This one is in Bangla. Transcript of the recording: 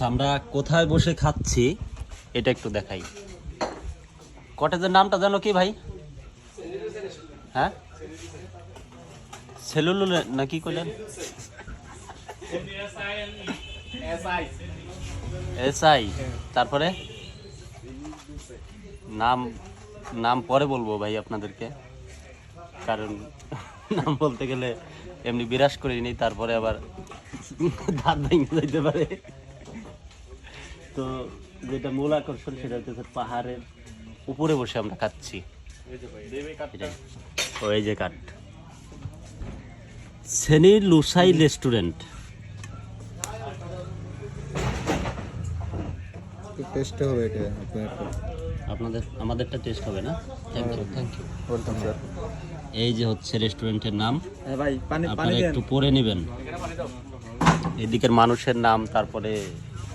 আমরা কোথায় বসে খাচ্ছি এটা একটু দেখাই। কটেজের নামটা জানো কি ভাই? হ্যাঁ, সেলুলুলে না কি কইলেন? এসআই। তারপরে নাম নাম পরে বলবো ভাই আপনাদেরকে, কারণ নাম বলতে গেলে এমনি বিরাজ করিনি, তারপরে আবার দাঁত ভেঙে যাইতে পারে। তো যেটা মূল আকর্ষণ সেটা হচ্ছে পাহাড়ের উপরে বসে আমরা খাচ্ছি। ওই যে কাঠ, সেনি লুসাই রেস্টুরেন্ট। টেস্ট হবে এটা আপনাদের আমাদেরটা টেস্ট হবে না? Thank you, thank you, welcome sir. এই যে হচ্ছে রেস্টুরেন্টের নাম, ভাই পানি আপনারা একটু পড়ে নেবেন এদিকের মানুষের নাম, তারপরে